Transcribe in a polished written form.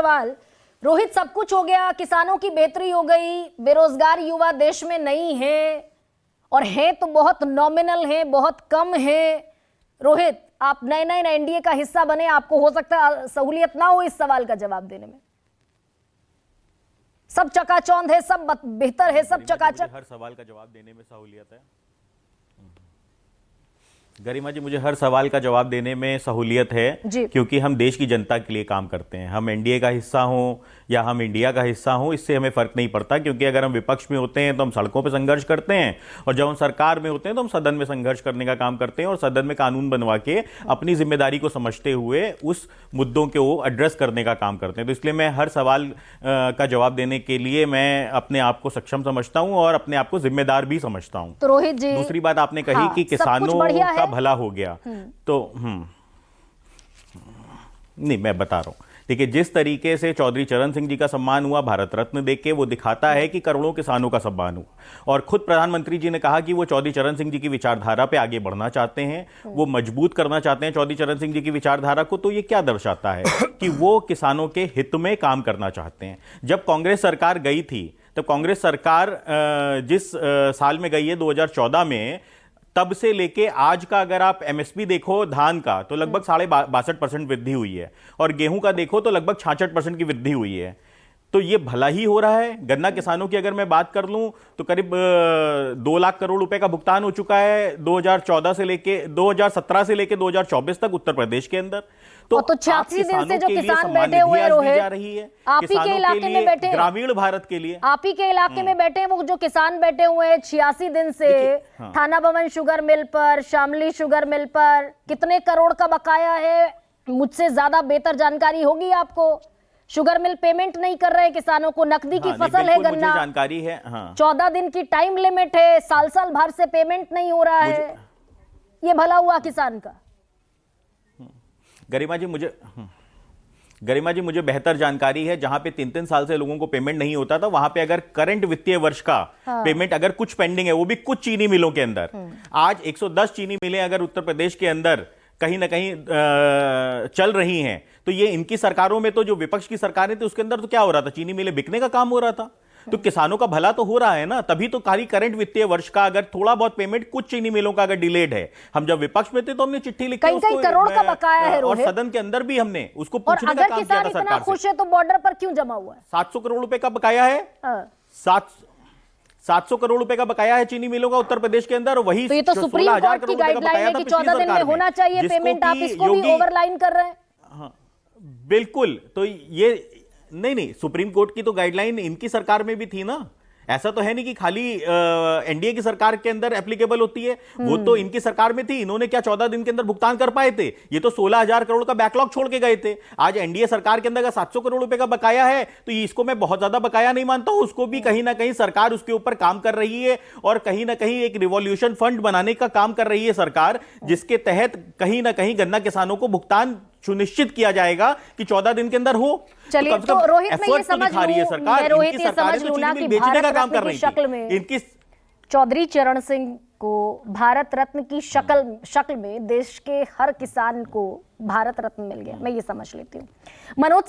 सवाल, रोहित, सब कुछ हो गया, किसानों की बेहतरी हो गई, बेरोजगार युवा देश में नहीं है, और है तो बहुत नॉमिनल है, बहुत कम है। रोहित, आप नए नए एनडीए का हिस्सा बने, आपको हो सकता है सहूलियत ना हो इस सवाल का जवाब देने में। सब चकाचौंध है, सब बेहतर है, सब चकाचक। हर सवाल का जवाब देने में सहूलियत है गरिमा जी, मुझे हर सवाल का जवाब देने में सहूलियत है, क्योंकि हम देश की जनता के लिए काम करते हैं। हम एनडीए का हिस्सा हों या हम इंडिया का हिस्सा हों, इससे हमें फर्क नहीं पड़ता, क्योंकि अगर हम विपक्ष में होते हैं तो हम सड़कों पर संघर्ष करते हैं, और जब हम सरकार में होते हैं तो हम सदन में संघर्ष करने का काम करते हैं, और सदन में कानून बनवा के अपनी जिम्मेदारी को समझते हुए उस मुद्दों को एड्रेस करने का काम करते हैं। तो इसलिए मैं हर सवाल का जवाब देने के लिए मैं अपने आप को सक्षम समझता हूं और अपने आप को जिम्मेदार भी समझता हूं। तो रोहित जी, दूसरी बात आपने कही कि किसानों का भला हो गया, तो नहीं, मैं बता रहा हूं। देखिए, जिस तरीके से चौधरी चरण सिंह जी का सम्मान हुआ भारत रत्न देके, वो दिखाता है कि करोड़ों किसानों का सम्मान हुआ। और खुद प्रधानमंत्री जी ने कहा कि वो चौधरी चरण सिंह जी की विचारधारा पे आगे बढ़ना चाहते हैं, वो मजबूत करना चाहते हैं चौधरी चरण सिंह जी की विचारधारा को। तो ये क्या दर्शाता है कि वो किसानों के हित में काम करना चाहते हैं। जब कांग्रेस सरकार गई थी, तो कांग्रेस सरकार जिस साल में गई है 2014 में, तब से लेके आज का अगर आप एमएसपी देखो धान का, तो लगभग 62% वृद्धि हुई है, और गेहूं का देखो तो लगभग 66% की वृद्धि हुई है। तो ये भला ही हो रहा है। गन्ना किसानों की अगर मैं बात कर लूं तो करीब 2 लाख करोड़ रुपए का भुगतान हो चुका है 2017 से लेके 2024 तक उत्तर प्रदेश के अंदर। तो 86 दिन से जो किसान बैठे हुए रोहित, आप ही के इलाके में बैठे, ग्रामीण भारत के लिए आप ही के इलाके में बैठे हैं वो जो किसान बैठे हुए हैं 86 दिन से, थाना भवन शुगर मिल पर, शामली शुगर मिल पर कितने करोड़ का बकाया है, मुझसे ज्यादा बेहतर जानकारी होगी आपको। शुगर मिल पेमेंट नहीं कर रहे किसानों को, नकदी की फसल है गन्ना, जानकारी है। 14 दिन की टाइम लिमिट है, साल भर से पेमेंट नहीं हो रहा है। ये भला हुआ किसान का। गरिमा जी, मुझे बेहतर जानकारी है। जहां पे 3-3 साल से लोगों को पेमेंट नहीं होता था, वहां पे अगर करंट वित्तीय वर्ष का पेमेंट अगर कुछ पेंडिंग है, वो भी कुछ चीनी मिलों के अंदर, आज 110 चीनी मिलें अगर उत्तर प्रदेश के अंदर कहीं ना कहीं चल रही हैं, तो ये इनकी सरकारों में, तो जो विपक्ष की सरकारें थी उसके अंदर तो क्या हो रहा था, चीनी मिलें बिकने का काम हो रहा था। तो किसानों का भला तो हो रहा है ना, तभी तो खाली करंट वित्तीय वर्ष का अगर थोड़ा बहुत पेमेंट कुछ चीनी मिलों का अगर डिलेड है। हम जब विपक्ष में थे तो हमने चिट्ठी लिखी, कई करोड़ का बकाया है और सदन के अंदर भी हमने उसको पूछने का काम किया था सरकार से। खुश है तो बॉर्डर पर क्यों जमा हुआ है? 700 करोड़ रुपए का बकाया है, 700 करोड़ रुपए का बकाया है चीनी मिलों का उत्तर प्रदेश के अंदर। वही तो ये तो सुप्रीम कोर्ट की गाइडलाइन है कि 14 दिन में होना चाहिए पेमेंट, आप इसको भी ओवरलाइन कर रहे हैं। हाँ, बिल्कुल। तो ये नहीं, सुप्रीम कोर्ट की तो गाइडलाइन इनकी सरकार में भी थी ना। ऐसा तो है नहीं कि खाली एनडीए की सरकार के अंदर एप्लीकेबल होती है, वो तो इनकी सरकार में थी। इन्होंने क्या 14 दिन के अंदर भुगतान कर पाए थे? ये तो 16,000 करोड़ का बैकलॉग छोड़ के गए थे। आज एनडीए सरकार के अंदर अगर 700 करोड़ रुपए का बकाया है, तो इसको मैं बहुत ज्यादा बकाया नहीं मानता हूं। उसको भी कहीं ना कहीं सरकार उसके ऊपर काम कर रही है, और कहीं ना कहीं एक रिवॉल्यूशन फंड बनाने का काम कर रही है सरकार, जिसके तहत कहीं ना कहीं गन्ना किसानों को भुगतान सुनिश्चित किया जाएगा कि 14 दिन के अंदर हो। चलिए, तो रोहित, मैं ये समझ लूं ना कि बेचने का काम कर रही थी इनकी चौधरी चरण सिंह को भारत रत्न की शक्ल में देश के हर किसान को भारत रत्न मिल गया, मैं ये समझ लेती हूँ। मनोज